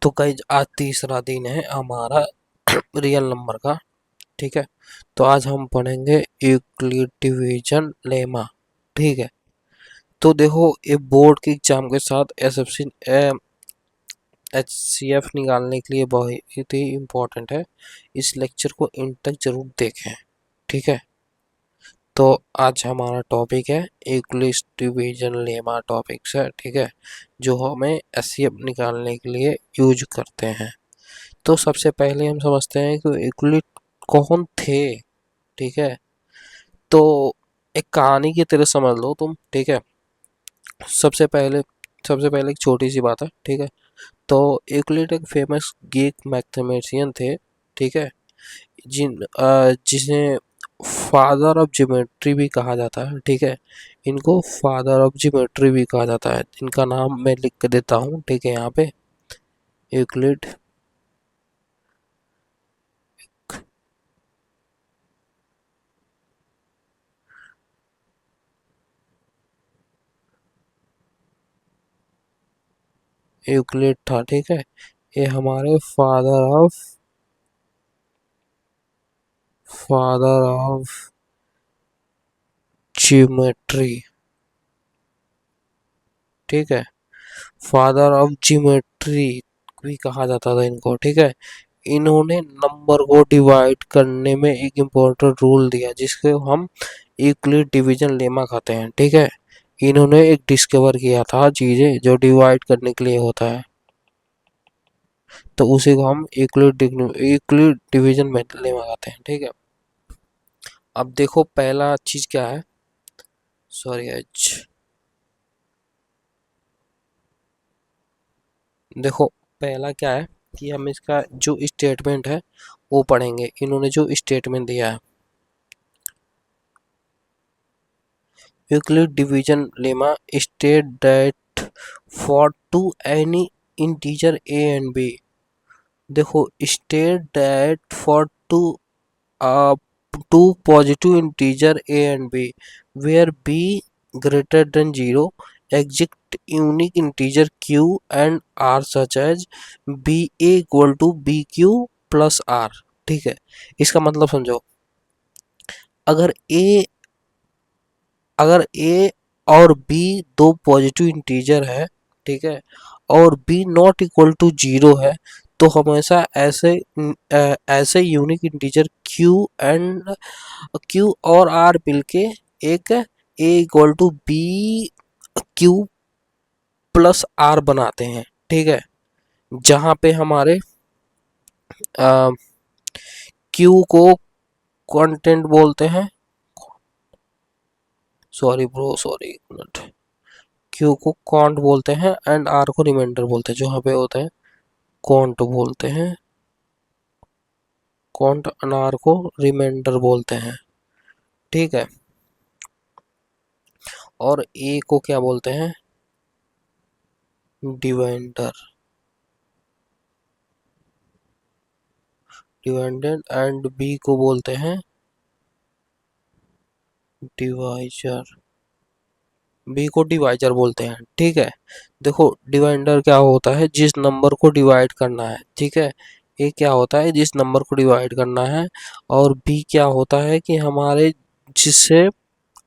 तो गाइस आज तीसरा दिन है हमारा रियल नंबर का। ठीक है, तो आज हम पढ़ेंगे यूक्लिड डिवीजन लेमा। ठीक है, तो देखो ये बोर्ड के एग्जाम के साथ एसएफसी एचसीएफ निकालने के लिए बहुत ही इम्पोर्टेंट है। इस लेक्चर को इन तक जरूर देखें। ठीक है, तो आज हमारा टॉपिक है यूक्लिड डिवीजन लेमा टॉपिक्स है। ठीक है, जो हमें एचसीएफ निकालने के लिए यूज करते हैं। तो सबसे पहले हम समझते हैं कि यूक्लिड कौन थे। ठीक है, तो एक कहानी की तरह समझ लो तुम। ठीक है, सबसे पहले सबसे पहले एक छोटी सी बात है। ठीक है, तो यूक्लिड एक फेमस ग्रीक मैथमेटिशियन थे। ठीक है, जिन्हें फादर ऑफ ज्योमेट्री भी कहा जाता है। ठीक है, इनको फादर ऑफ ज्योमेट्री भी कहा जाता है। इनका नाम मैं लिख के देता हूँ। ठीक है, यहाँ पे यूक्लिड यूक्लिड था। ठीक है, ये हमारे फादर ऑफ ज्योमेट्री। ठीक है, फादर ऑफ ज्योमेट्री भी कहा जाता था इनको। ठीक है, इन्होंने नंबर को डिवाइड करने में एक इम्पोर्टेंट रूल दिया जिसके हम यूक्लिड डिवीजन लेमा कहते हैं। ठीक है, इन्होंने एक डिस्कवर किया था चीजें जो डिवाइड करने के लिए होता है, तो उसी को हम यूक्लिड डिवीजन में लेमा कहते हैं। ठीक है, अब देखो पहला चीज क्या है। सॉरी एच, देखो पहला क्या है कि हम इसका जो स्टेटमेंट है वो पढ़ेंगे। इन्होंने जो स्टेटमेंट दिया है, Euclid division lemma state that for two any integer a and b. देखो state that for two positive integer a and b where b greater than zero exist unique integer q and r such as b a equal to b q plus r। ठीक है, इसका मतलब समझो। अगर a अगर a और b दो positive integer है, ठीक है, और b not equal to zero है, तो हमेशा ऐसे यूनिक इंटीजर q और r मिलके एक a equal to b q plus r बनाते हैं। ठीक है, जहां पे हमारे q को कांस्टेंट बोलते हैं। सॉरी ब्रो, सॉरी, एक मिनट। क्यू को कांट बोलते हैं एंड आर को रिमाइंडर बोलते हैं। जो यहाँ पे होता है कांट बोलते हैं, कांट एंड आर को रिमाइंडर बोलते हैं। ठीक है, और ए को क्या बोलते हैं, डिवाइडर। डिवाइडेड एंड बी को बोलते हैं डिवाइजर। बी को डिवाइजर बोलते हैं। ठीक है, देखो डिवाइडर क्या होता है, जिस नंबर को डिवाइड करना है। ठीक है, ए क्या होता है, जिस नंबर को डिवाइड करना है, और बी क्या होता है कि हमारे जिससे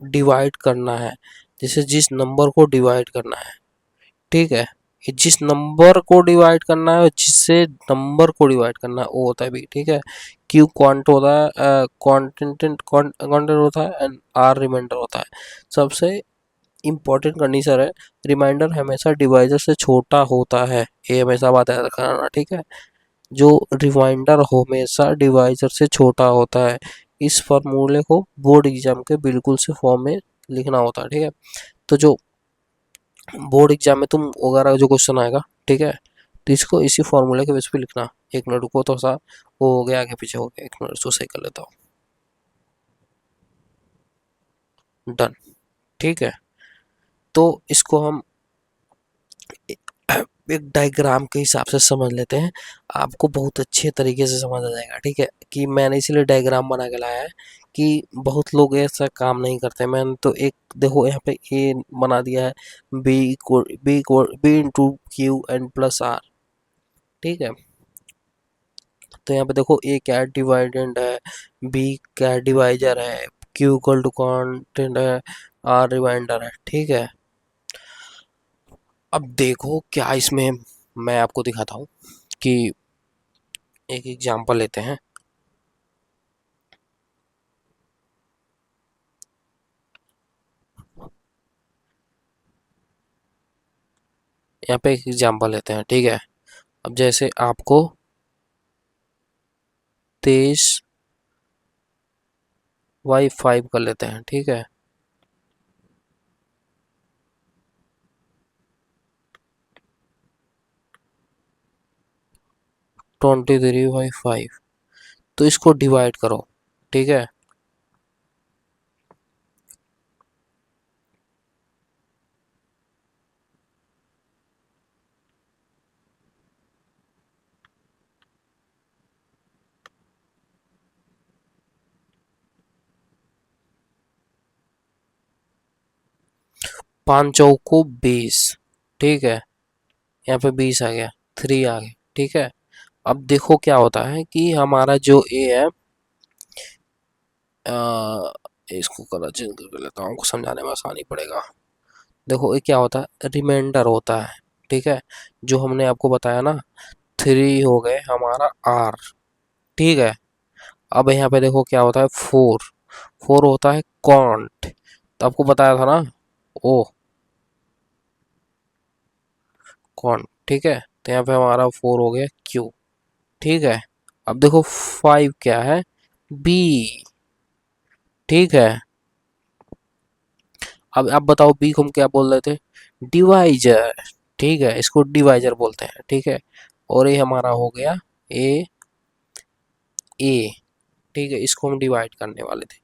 डिवाइड करना है, जैसे जिस नंबर को डिवाइड करना है। ठीक है, ये जिस नंबर को डिवाइड करना है, जिससे नंबर को डिवाइड करना है, वो होता है बी। ठीक है, क्यू क्वांट होता है, क्वांटेंट होता है, एंड आर रिमाइंडर होता है। सबसे इम्पोर्टेंट कंडीशन है, रिमाइंडर हमेशा डिवाइजर से छोटा होता है। ये हमेशा बात याद रखना। ठीक है, जो रिमाइंडर हमेशा डिवाइजर से छोटा होता है। इस फॉर्मूले को बोर्ड एग्जाम के बिल्कुल से फॉर्म में लिखना होता है। ठीक है, तो जो बोर्ड एग्जाम में तुम वगैरह जो क्वेश्चन आएगा, ठीक है, तो इसको इसी फॉर्मूले के बेस पे लिखना। एक मिनट रुको, तो सा वो हो गया, आगे पीछे हो गया, एक मिनट इसको सही कर लेता हूँ। डन। ठीक है, तो इसको हम एक डायग्राम के हिसाब से समझ लेते हैं। आपको बहुत अच्छे तरीके से समझ आ जाएगा। ठीक है, कि मैंने इसलिए डायग्राम बना के लाया है कि बहुत लोग ऐसा काम नहीं करते। मैंने तो एक देखो यहाँ पे ए बना दिया है, b into q n plus r. ठीक है। तो यहाँ पे देखो ए क्या है, डिवाइडेंड है, बी क्या है, डिवाइजर है, क्यू इक्वल टू कांस्टेंट है, आर रिमाइंडर है। ठीक है। अब देखो क्या इसमें मैं आपको दिखाता हूँ कि एक एग्जांपल लेते हैं। यहाँ पे एक एग्जांपल लेते हैं। ठीक है। अब जैसे आपको 23/5 कर लेते हैं। ठीक है। 23/5, तो इसको डिवाइड करो। ठीक है। 5 चौको 20। ठीक है। यहाँ पे 20 आ गया, 3 आ गया। ठीक है। अब देखो क्या होता है कि हमारा जो ए है, इसको कलर चेंज करके लेता हूँ, आपको समझाने में आसानी पड़ेगा। देखो ये क्या होता है, रिमाइंडर होता है। ठीक है। जो हमने आपको बताया ना, 3 हो गए हमारा आर। ठीक है। अब यहाँ पे देखो क्या होता है, 4। 4 होता है कॉन्ट, तो आपको बताया था ना, ओ कॉन्ट। ठीक है। तो यहाँ पे हमारा 4 हो गया क्यू। ठीक है। अब देखो 5 क्या है, बी। ठीक है। अब आप बताओ बी को हम क्या बोल रहे थे, डिवाइजर। ठीक है, इसको डिवाइजर बोलते हैं। ठीक है। और ये हमारा हो गया ए, ए। ठीक है, इसको हम डिवाइड करने वाले थे।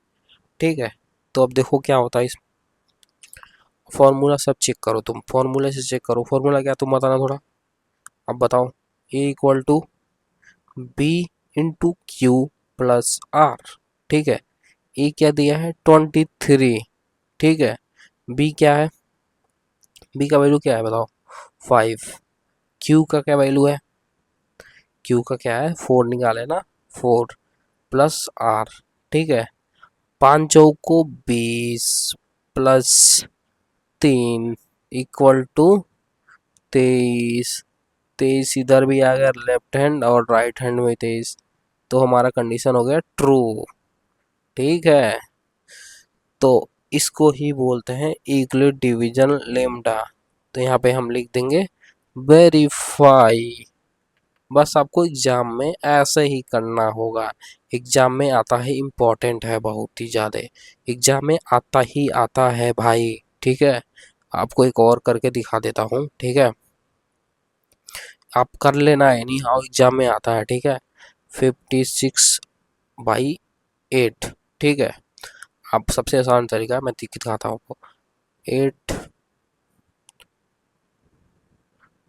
ठीक है। तो अब देखो क्या होता है, इस फॉर्मूला सब चेक करो, तुम फॉर्मूले से चेक करो। फॉर्मूला क्या तुम बताना थोड़ा। अब बताओ, a equal to b into q plus r. ठीक है। ए क्या दिया है, 23। ठीक है। बी क्या है, बी का वैल्यू क्या है बताओ, 5। क्यू का क्या वैल्यू है, क्यू का क्या है, 4 निकाले ना, 4 प्लस आर। ठीक है। 5 चौको 20 प्लस 3 इक्वल टू 23। 23 इधर भी आ गया लेफ्ट हैंड और राइट हैंड में 23, तो हमारा कंडीशन हो गया ट्रू। ठीक है। तो इसको ही बोलते हैं यूक्लिड डिवीजन लेम्डा। तो यहाँ पे हम लिख देंगे वेरीफाई। बस आपको एग्जाम में ऐसे ही करना होगा। एग्जाम में आता है, इम्पोर्टेंट है बहुत ही ज़्यादा। एग्जाम में आता ही आता है भाई। ठीक है। आपको एक और करके दिखा देता हूँ। ठीक है। आप कर लेना, एनी हाउ एग्जाम में आता है। ठीक है। 56/8। ठीक है। अब सबसे आसान तरीका मैं दिखाता हूँ आपको, 8।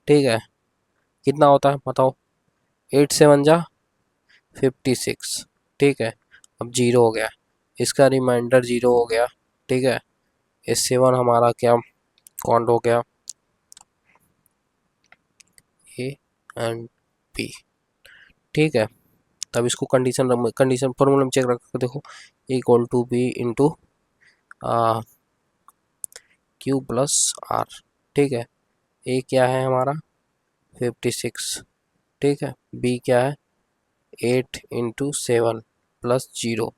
ठीक है। कितना होता है बताओ, 8 7 जा 56। ठीक है। अब जीरो हो गया, इसका रिमाइंडर जीरो हो गया। ठीक है। ये 7 हमारा क्या काउंट हो गया, ए एंड बी। ठीक है। तब इसको कंडीशन कंडीशन फॉर्मूला में चेक रख के देखो, equal to b into q plus r. ठीक है। ए क्या है हमारा 56। ठीक है। बी क्या है 8 × 7 प्लस जीरो।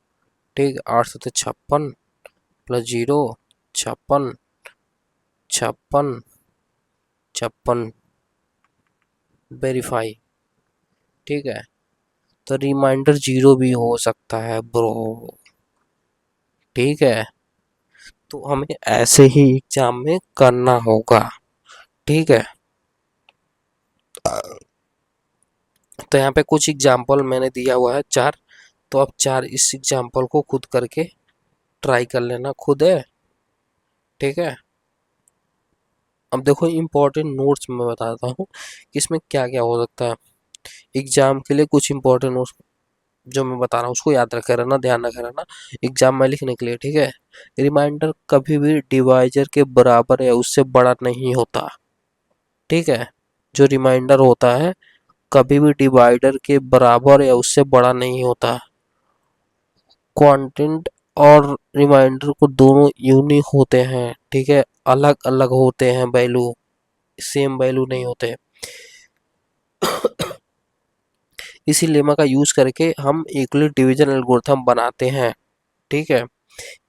ठीक है। 8 × 7 = 56 प्लस जीरो, 56, 56, 56, वेरीफाई। ठीक है। तो रिमाइंडर जीरो भी हो सकता है ब्रो। ठीक है। तो हमें ऐसे ही एग्जाम में करना होगा। ठीक है। तो यहाँ पे कुछ एग्जाम्पल मैंने दिया हुआ है 4। तो अब 4 इस एग्जाम्पल को खुद करके ट्राई कर लेना खुद है। ठीक है। अब देखो इम्पोर्टेंट नोट्स मैं बताता हूँ कि इसमें क्या क्या हो सकता है। एग्जाम के लिए कुछ इम्पोर्टेंट नोट्स जो मैं बता रहा हूँ उसको याद रखे रहना, ध्यान रखे रहना एग्जाम में लिखने के लिए। ठीक है। रिमाइंडर कभी भी डिवाइजर के बराबर या उससे बड़ा नहीं होता। ठीक है। जो रिमाइंडर होता है कभी भी डिवाइडर के बराबर या उससे बड़ा नहीं होता। क्वांटेंट और रिमाइंडर को दोनों यूनिक होते हैं, ठीक है, अलग अलग होते हैं वैल्यू, सेम वैल्यू नहीं होते। इसी लेमा का यूज करके हम यूक्लिड डिवीजन एल्गोरिथम बनाते हैं, ठीक है,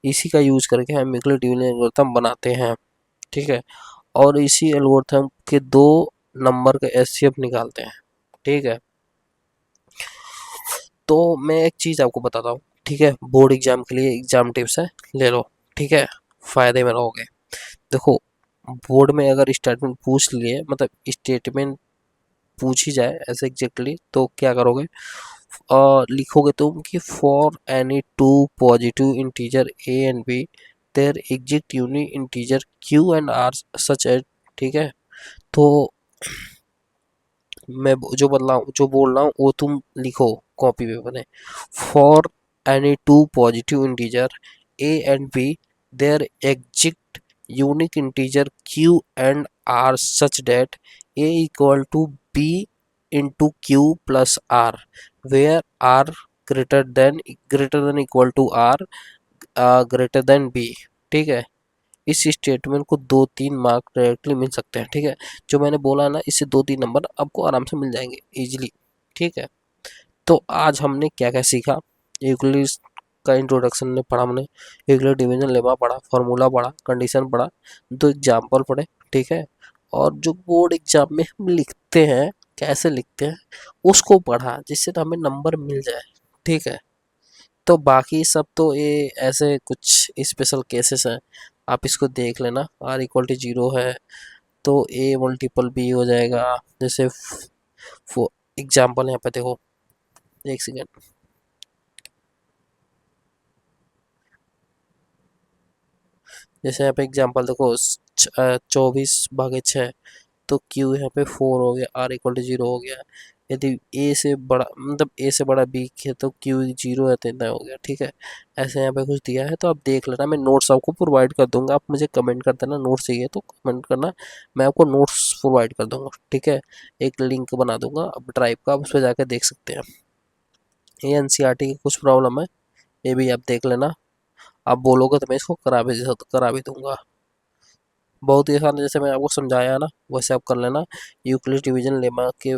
इसी का यूज करके हम यूक्लिड डिवीजन एल्गोरिथम बनाते हैं, ठीक है, और इसी एल्गोरिथम के दो नंबर का एचसीएफ निकालते हैं, ठीक है। तो मैं एक चीज आपको बताता हूँ, ठीक है, बोर्ड एग्जाम के लिए एग्जाम टिप्स है, ले लो, ठीक है, फायदे में रहोगे। देखो, बोर्ड में अगर स्टेटमेंट पूछ लिए, मतलब स्टेटमेंट पूछी जाए ऐसे एग्जैक्टली, तो क्या करोगे, लिखोगे तुम कि for any two positive integer a and b there exist unique integer q and r such as, ठीक है। तो मैं जो बोल रहा हूँ वो तुम लिखो कॉपी पे बने। For any two positive integer a and b there exist unique integer q and r such that a equal to b into q plus r, where r greater than equal to r greater than b, ठीक है। इस statement को 2-3 mark directly मिल सकते हैं, ठीक है। जो मैंने बोला ना, इससे 2-3 नंबर आपको आराम से मिल जाएंगे इजीली, ठीक है। तो आज हमने क्या क्या सीखा, यूक्लिड का इंट्रोडक्शन ने पढ़ा हमने, यूक्लिड डिवीजन लेमा पढ़ा, फार्मूला पढ़ा, कंडीशन पढ़ा, दो एग्जाम्पल पढ़े, ठीक है, और जो बोर्ड एग्जाम में हम लिखते हैं, कैसे लिखते हैं उसको पढ़ा, जिससे तो हमें नंबर मिल जाए, ठीक है। तो बाकी सब तो ये ऐसे कुछ स्पेशल केसेस हैं, आप इसको देख लेना। आर इक्वल टू 0 है तो ए मल्टीपल बी हो जाएगा, जैसे एग्जाम्पल यहाँ पे देखो, एक सेकेंड, जैसे यहाँ पे एग्जाम्पल देखो, 24/6, तो क्यू यहाँ पे 4 हो गया, आर इक्वल टू 0 हो गया। यदि ए से बड़ा, मतलब ए से बड़ा बी है तो क्यू 0 है तो इतना हो गया, ठीक है। ऐसे यहाँ पे कुछ दिया है तो आप देख लेना, मैं नोट्स आपको प्रोवाइड कर दूंगा, आप मुझे कमेंट कर देना नोट्स चाहिए तो कमेंट करना, मैं आपको नोट्स प्रोवाइड कर दूंगा, ठीक है। एक लिंक बना दूंगा अब ड्राइव का, आप उस पर जाकर देख सकते हैं। ये एनसीईआरटी की कुछ प्रॉब्लम है, ये भी आप देख लेना, आप बोलोगे तो मैं इसको करा भी दूंगा। बहुत ही आसान है, जैसे मैं आपको समझाया ना वैसे आप कर लेना, यूक्लिड डिवीजन लेमा के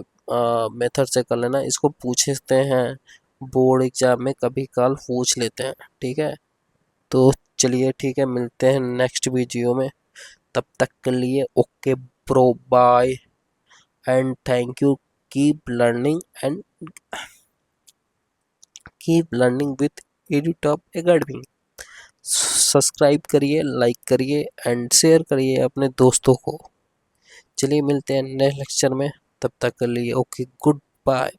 मेथड से कर लेना, इसको पूछते हैं बोर्ड एग्जाम में, कभी काल पूछ लेते हैं, ठीक है। तो चलिए ठीक है, मिलते हैं नेक्स्ट वीडियो में, तब तक के लिए okay bro, bye and thank you, keep learning and keep learning with Edutop Academy. Subscribe करिए, लाइक करिए एंड शेयर करिए अपने दोस्तों को। चलिए मिलते हैं नेक्स्ट लेक्चर में, तब तक के लिए ओके, गुड बाय।